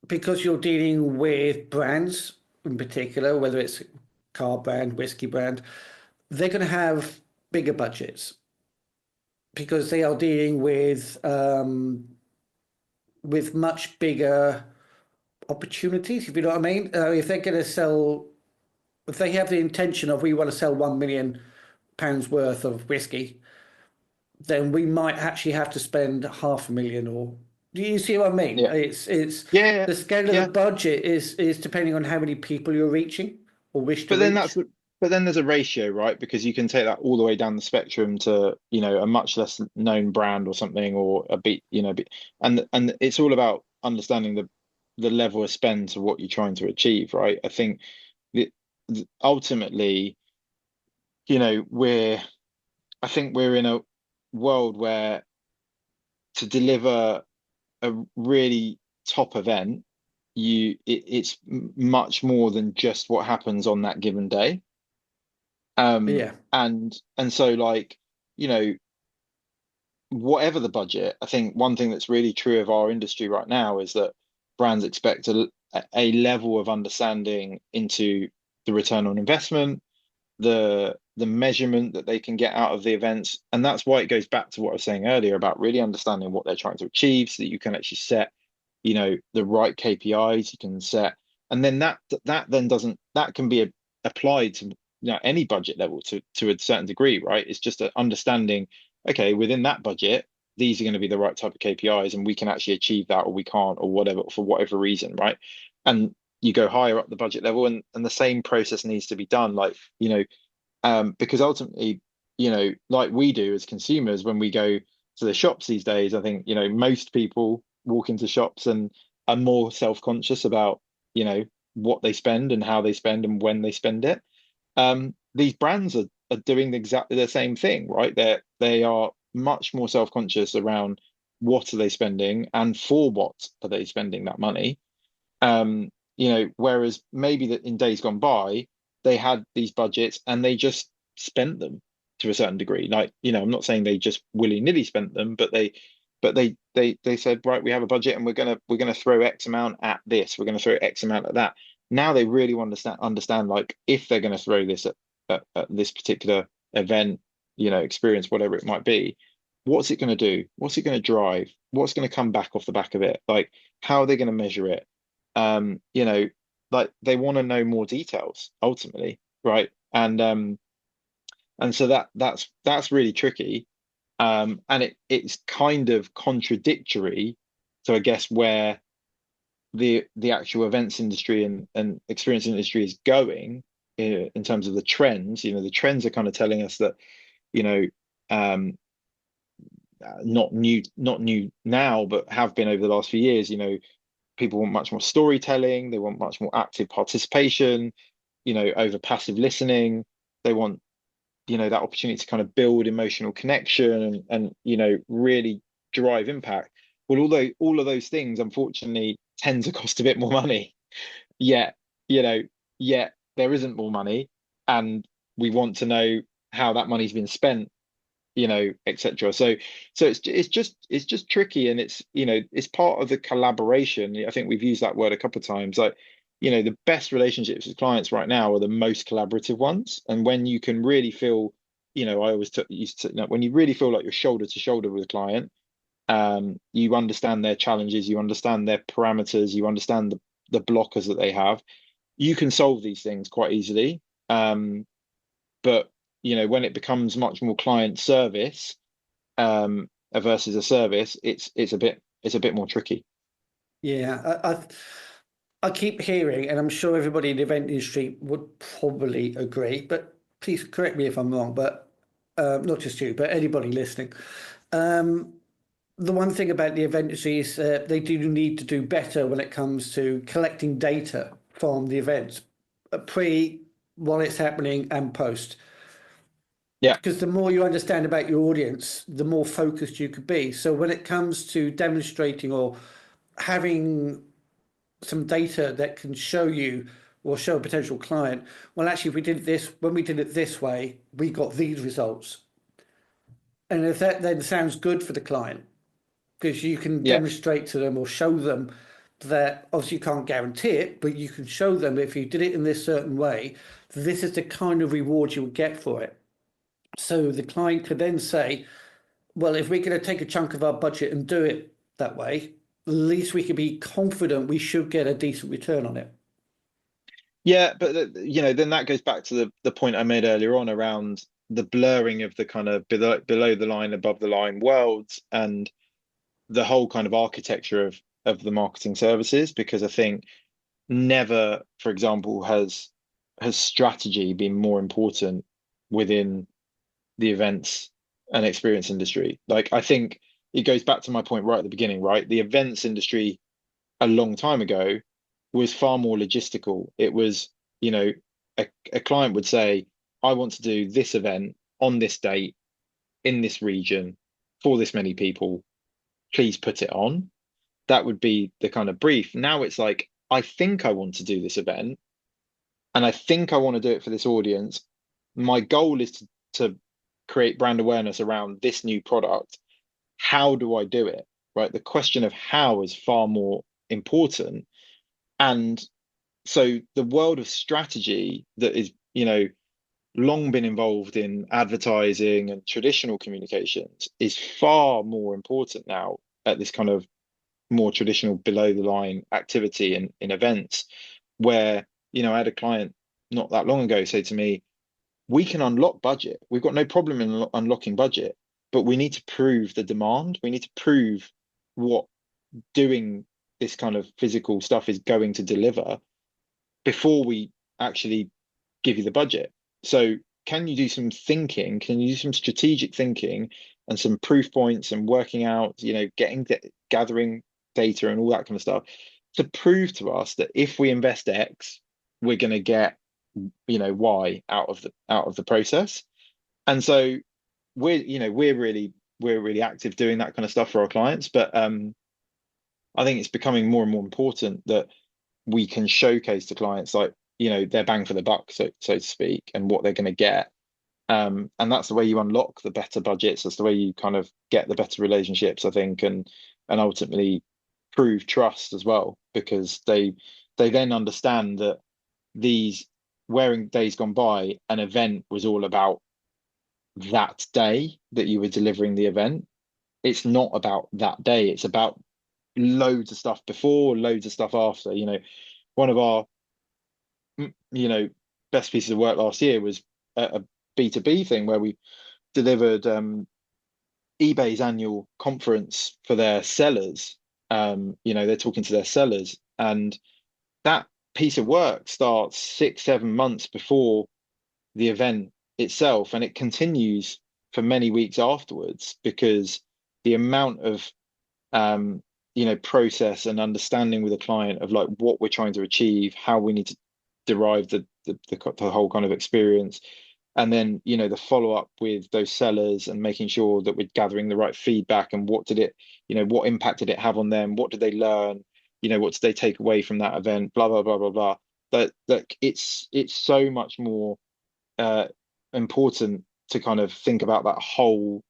because you're dealing with brands in particular, whether it's car brand, whiskey brand, they're going to have bigger budgets because they are dealing with with much bigger opportunities, if you know what I mean. If they're going to sell, if they have the intention of we want to sell £1 million worth of whiskey, then we might actually have to spend 500,000 or do you see what I mean? Yeah. It's Yeah. the scale of the Yeah. budget is depending on how many people you're reaching or wish to But then reach. but then there's a ratio, right? Because you can take that all the way down the spectrum to, a much less known brand or something, or a bit, and it's all about understanding the level of spend to what you're trying to achieve, right? I think that ultimately, you know, we're I think we're in a world where to deliver a really top event, it's much more than just what happens on that given day. Yeah, And so like, you know, whatever the budget, I think one thing that's really true of our industry right now is that brands expect a level of understanding into the return on investment, the measurement that they can get out of the events. And that's why it goes back to what I was saying earlier about really understanding what they're trying to achieve so that you can actually set, the right KPIs you can set. And then that then doesn't that can be applied to any budget level to a certain degree, right? It's just understanding, okay, within that budget, these are going to be the right type of KPIs, and we can actually achieve that, or we can't, or whatever, for whatever reason, right? And you go higher up the budget level, and the same process needs to be done, like, because ultimately, like we do as consumers when we go to the shops these days, I think, most people walk into shops and are more self-conscious about, what they spend and how they spend and when they spend it. These brands are doing exactly the same thing, right? They are much more self-conscious around what are they spending and for what are they spending that money. Whereas maybe that in days gone by, they had these budgets and they just spent them to a certain degree. Like, I'm not saying they just willy-nilly spent them, but they said, right, we have a budget and we're gonna throw X amount at this, we're gonna throw X amount at that. Now they really understand like if they're gonna throw this at this particular event, experience, whatever it might be, what's it gonna do? What's it gonna drive? What's gonna come back off the back of it? Like, how are they gonna measure it? um you know like they want to know more details ultimately, right? And so that's really tricky. And it's kind of contradictory to, I guess, where the actual events industry and experience industry is going, in terms of the trends. The trends are kind of telling us that, you know um not new now, but have been over the last few years. People want much more storytelling. They want much more active participation, over passive listening. They want, that opportunity to kind of build emotional connection and really drive impact. Well, although all of those things, unfortunately, tend to cost a bit more money, yet, you know, yet there isn't more money, and we want to know how that money's been spent, etc. So it's just tricky, and it's part of the collaboration. I think we've used that word a couple of times. Like, the best relationships with clients right now are the most collaborative ones, and when you can really feel, I always used to, when you really feel like you're shoulder to shoulder with a client, you understand their challenges, you understand their parameters, you understand the blockers that they have. You can solve these things quite easily. But when it becomes much more client service, versus a service, it's a bit more tricky. yeah. I keep hearing, and I'm sure everybody in the event industry would probably agree, but please correct me if I'm wrong, but not just you, but anybody listening. Um, the one thing about the event industry is they do need to do better when it comes to collecting data from the events, pre, while it's happening, and post. Yeah, Because the more you understand about your audience, the more focused you could be. So when it comes to demonstrating or having some data that can show you or show a potential client, well, actually, if we did this, when we did it this way, we got these results. And if that then sounds good for the client, because you can yeah, demonstrate to them or show them that obviously you can't guarantee it, but you can show them if you did it in this certain way, this is the kind of reward you'll get for it. So the client could then say, well, if we're going to take a chunk of our budget and do it that way, least we can be confident we should get a decent return on it. Yeah, but then that goes back to the point I made earlier on around the blurring of the kind of below the line, above the line worlds, and the whole kind of architecture of the marketing services. Because I think never, for example, has strategy been more important within the events and experience industry. Like, I think it goes back to my point right at the beginning, right? The events industry a long time ago was far more logistical. It was, a client would say, I want to do this event on this date in this region for this many people. Please put it on. That would be the kind of brief. Now it's like, I think I want to do this event and I think I want to do it for this audience. My goal is to create brand awareness around this new product. How do I do it? Right? The question of how is far more important. And so the world of strategy that is, long been involved in advertising and traditional communications is far more important now at this kind of more traditional below the line activity in events, where, I had a client not that long ago say to me, we can unlock budget. We've got no problem in unlocking budget, but we need to prove the demand. We need to prove what doing this kind of physical stuff is going to deliver before we actually give you the budget. So can you do some thinking? Can you do some strategic thinking and some proof points and working out, gathering data and all that kind of stuff to prove to us that if we invest X, we're going to get, Y out of the process. And so we're really active doing that kind of stuff for our clients. But I think it's becoming more and more important that we can showcase to clients, like, their bang for the buck, so to speak, and what they're going to get. And that's the way you unlock the better budgets. That's the way you kind of get the better relationships, I think, and ultimately prove trust as well, because they then understand that wearing days gone by, an event was all about that day that you were delivering the event. It's not about that day. It's about loads of stuff before, loads of stuff after. One of our best pieces of work last year was a B2B thing where we delivered eBay's annual conference for their sellers. They're talking to their sellers, and that piece of work starts 6-7 months before the event itself, and it continues for many weeks afterwards, because the amount of process and understanding with a client of like what we're trying to achieve, how we need to derive the whole kind of experience, and then the follow up with those sellers and making sure that we're gathering the right feedback and what impact did it have on them, what did they learn, what did they take away from that event, blah blah blah blah blah. That it's so much more important to kind of think about that whole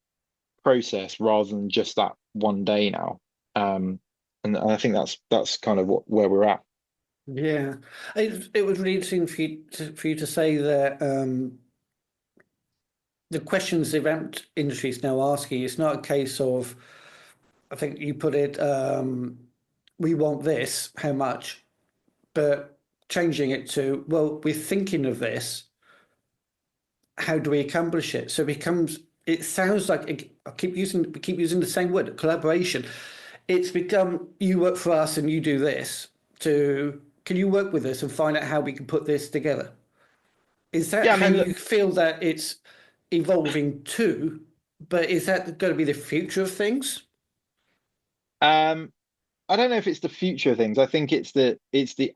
process rather than just that one day now. And I think that's kind of where we're at. Yeah, it was really interesting for you to say that the questions the event industry is now asking, it's not a case of, I think you put it, we want this, how much, but changing it to, well, we're thinking of this, how do we accomplish it? So it sounds like, we keep using the same word, collaboration. It's become, you work for us and you do this, to, can you work with us and find out how we can put this together? Is that how you feel that it's evolving to? But is that going to be the future of things? I don't know if it's the future of things. I think it's the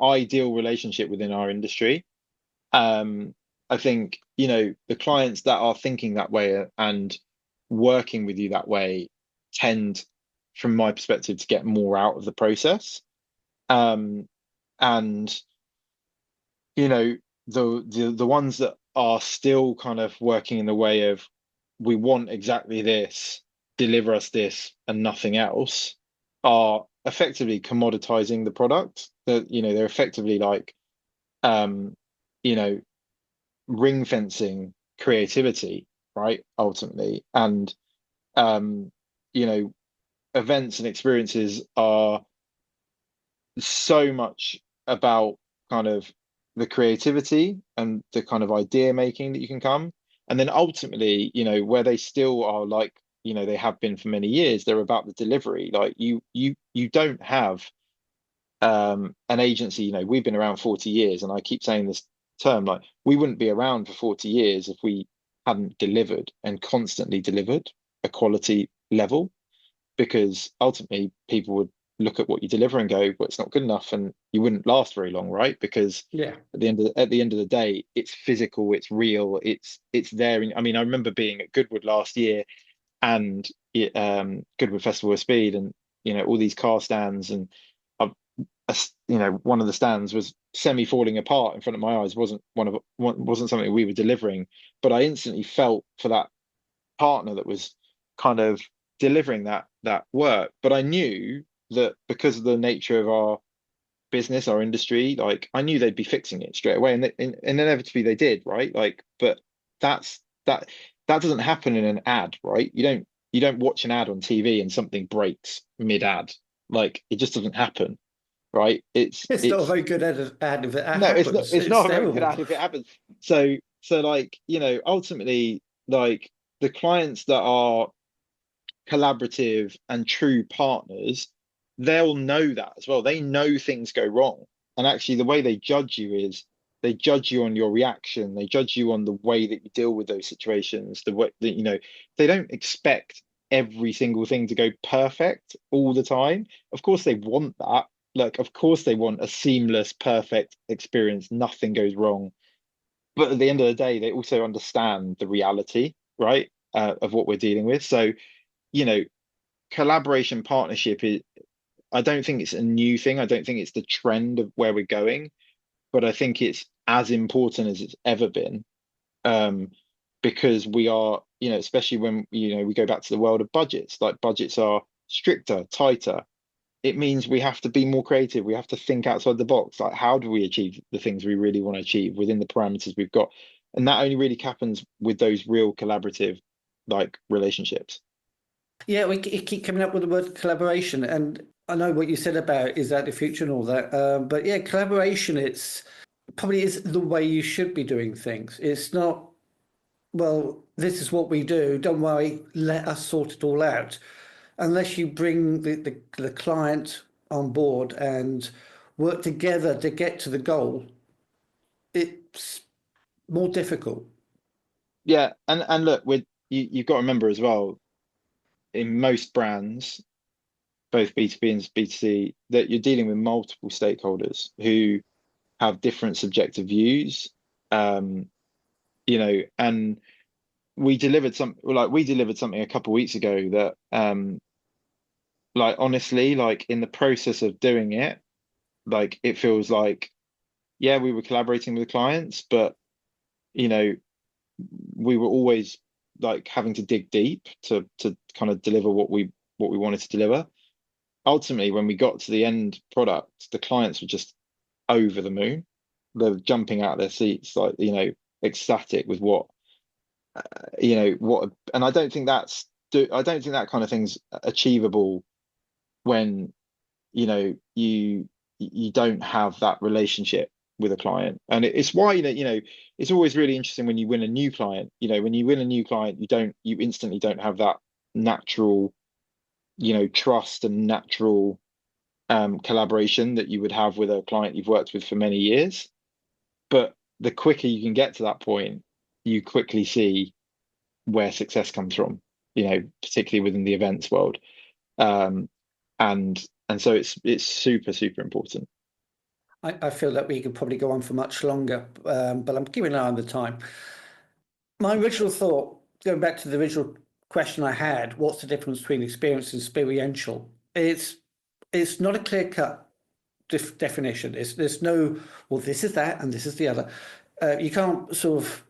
ideal relationship within our industry. I think, the clients that are thinking that way and working with you that way tend, from my perspective, to get more out of the process. And the ones that are still kind of working in the way of, we want exactly this, deliver us this and nothing else, are effectively commoditizing the product. They're effectively like ring fencing creativity, right, ultimately. And events and experiences are so much about kind of the creativity and the kind of idea making that you can come. And then ultimately, where they still are like, they have been for many years, they're about the delivery. Like you don't have an agency, we've been around 40 years, and I keep saying this term, like we wouldn't be around for 40 years if we hadn't delivered and constantly delivered a quality level, because ultimately people would look at what you deliver and go, well, it's not good enough, and you wouldn't last very long, right? Because Yeah. at the end of the day, it's physical, it's real, it's there. I mean, I remember being at Goodwood last year, and Goodwood Festival of Speed, and all these car stands, and one of the stands was semi falling apart in front of my eyes. Wasn't something we were delivering, but I instantly felt for that partner that was kind of delivering that work. But I knew that because of the nature of our business, our industry, like I knew they'd be fixing it straight away, and inevitably they did, right? Like, but that's that doesn't happen in an ad, right? You don't watch an ad on TV and something breaks mid ad. Like it just doesn't happen, right? It's not a very good ad if it No, it's not. happens. It's It's not a very good terrible. ad if it happens. So like ultimately, like the clients that are collaborative and true partners, they'll know that as well. They know things go wrong, and actually, the way they judge you is they judge you on your reaction. They judge you on the way that you deal with those situations. The way that they don't expect every single thing to go perfect all the time. Of course, they want that. Like, of course, they want a seamless, perfect experience. Nothing goes wrong. But at the end of the day, they also understand the reality, right, of what we're dealing with. So, you know, collaboration partnership is, I don't think it's a new thing. I don't think it's the trend of where we're going, but I think it's as important as it's ever been. Um, because we are, especially when, we go back to the world of budgets, like budgets are stricter, tighter. It means we have to be more creative. We have to think outside the box. Like, how do we achieve the things we really want to achieve within the parameters we've got? And that only really happens with those real collaborative, like relationships. Yeah, we keep coming up with the word collaboration, and I know what you said about is that the future and all that. But yeah, collaboration, it's probably is the way you should be doing things. It's not, well, this is what we do. Don't worry, let us sort it all out. Unless you bring the client on board and work together to get to the goal, it's more difficult. Yeah, and look, you've got to remember as well, in most brands, both B2B and B2C, that you're dealing with multiple stakeholders who have different subjective views. Um, and we delivered something a couple of weeks ago that like honestly, like in the process of doing it, like it feels like, yeah, we were collaborating with clients, but you know, we were always like having to dig deep to kind of deliver what we wanted to deliver. Ultimately, when we got to the end product, the clients were just over the moon. They were jumping out of their seats, like, ecstatic with what, and I don't think that kind of thing's achievable when, you don't have that relationship with a client. And it's why, it's always really interesting when you win a new client. When you win a new client, you instantly don't have that natural, trust and natural collaboration that you would have with a client you've worked with for many years. But the quicker you can get to that point, you quickly see where success comes from, particularly within the events world. Um, and so it's super, super important. I feel that we could probably go on for much longer, but I'm keeping an eye on the time. My original thought, going back to the original question I had, what's the difference between experience and experiential? It's not a clear cut definition. There's no, well, this is that and this is the other. You can't sort of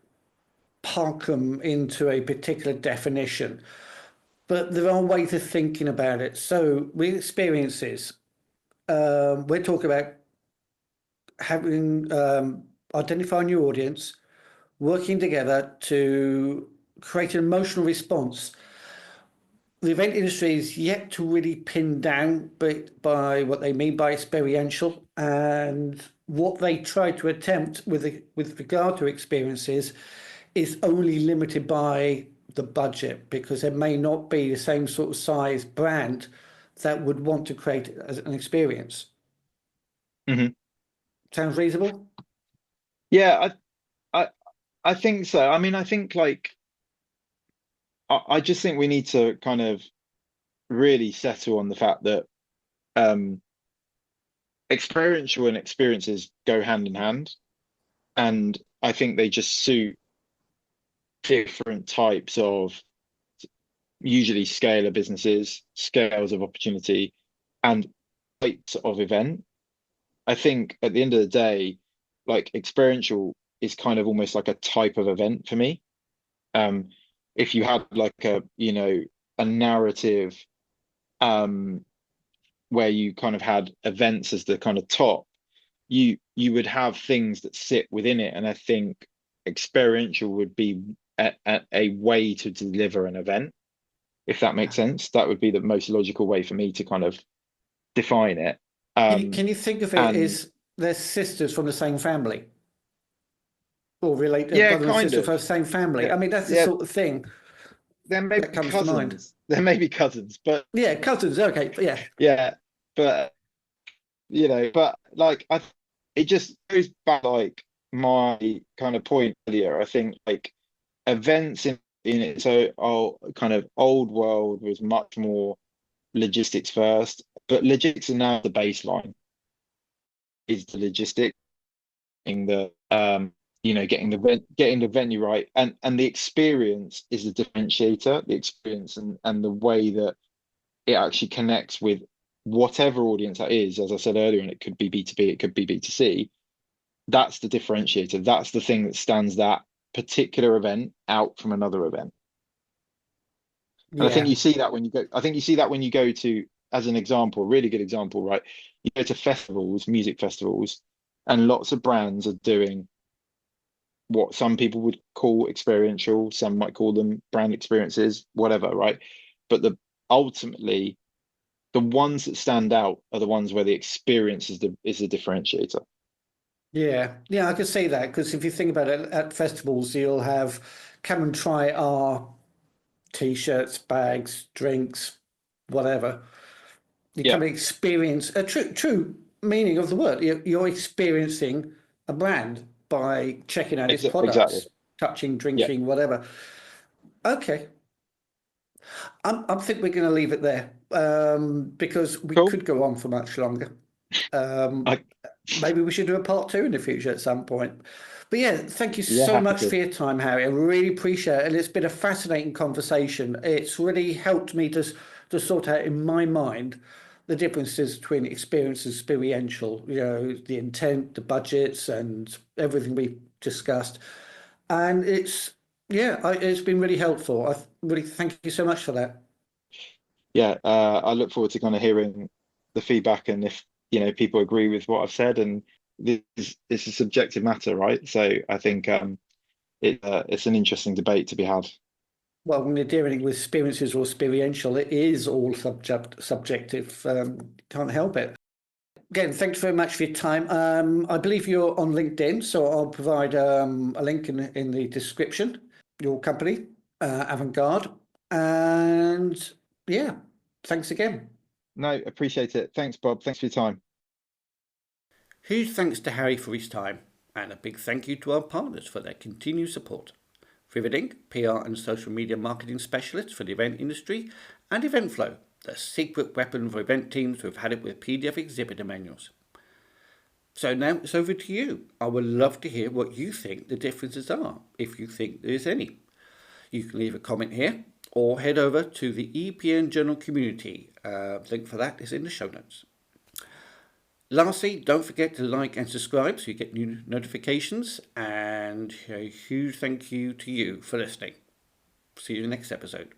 park them into a particular definition, but there are ways of thinking about it. So with experiences, we're talking about having identifying your audience, working together to create an emotional response. the event industry is yet to really pin down by what they mean by experiential, and what they try to attempt with regard to experiences is only limited by the budget, because there may not be the same sort of size brand that would want to create an experience. Mhm. Sounds reasonable? Yeah, I I think so. I mean, I think like I just think we need to kind of really settle on the fact that um experiential and experiences go hand in hand, and I think they just suit different types of usually scale of businesses, scales of opportunity, and types of event. I think at the end of the day, like experiential is kind of almost like a type of event for me. Um, if you had like a narrative um where you kind of had events as the kind of top, you would have things that sit within it, and I think experiential would be a way to deliver an event, if that makes sense. That would be the most logical way for me to kind of define it. Can you think of it And as they're sisters from the same family, or related yeah, brother and kind sister of. from the same family? Yeah, I mean, that's the yeah. sort of thing There may that be comes to mind. cousins. There may be cousins, but Yeah, cousins. Okay, yeah, yeah, but but like it just goes back like my kind of point earlier. I think like events in it, so kind of old world was much more logistics first, but logistics are now the baseline. Is the logistics in the getting the venue right, and the experience is the differentiator. The experience and the way that it actually connects with whatever audience that is. As I said earlier, and it could be B2B, it could be B2C. That's the differentiator. That's the thing that stands that particular event out from another event. And I think yeah, you see that when you go, I think you see that when you go to, as an example, a really good example, right? You go to festivals, music festivals, and lots of brands are doing what some people would call experiential, some might call them brand experiences, whatever, right? But ultimately the ones that stand out are the ones where the experience is the differentiator. yeah. I can see that, because if you think about it, at festivals, you'll have come and try our t-shirts, bags, drinks, whatever. You Yeah, come and experience a true meaning of the word. You're experiencing a brand by checking out its exactly. products, touching, Yeah, drinking, whatever. Okay, I think we're going to leave it there, because we cool. could go on for much longer. Um, I, maybe we should do a part two in the future at some point. But yeah, thank you yeah, so happy much to. for your time, Harry. I really appreciate it. And it's been a fascinating conversation. It's really helped me to sort out in my mind the differences between experience and experiential, the intent, the budgets, and everything we discussed. And it's been really helpful. I really thank you so much for that. Yeah, I look forward to kind of hearing the feedback, and if people agree with what I've said. And this is a subjective matter, right? So I think it's an interesting debate to be had. Well, when you're dealing with experiences or experiential, it is all subjective. Can't help it. Again, thanks very much for your time. I believe you're on LinkedIn, so I'll provide a link in the description. Your company, AVANTGARDE, and yeah, thanks again. No, appreciate it. Thanks, Bob. Thanks for your time. Huge thanks to Harry for his time, and a big thank you to our partners for their continued support. Riveting, PR and social media marketing specialists for the event industry, and Eventflow, the secret weapon for event teams who have had it with PDF exhibitor manuals. So now it's over to you. I would love to hear what you think the differences are, if you think there is any. You can leave a comment here, or head over to the EPN Journal community. Link for that is in the show notes. Lastly, don't forget to like and subscribe so you get new notifications, and a huge thank you to you for listening. See you in the next episode.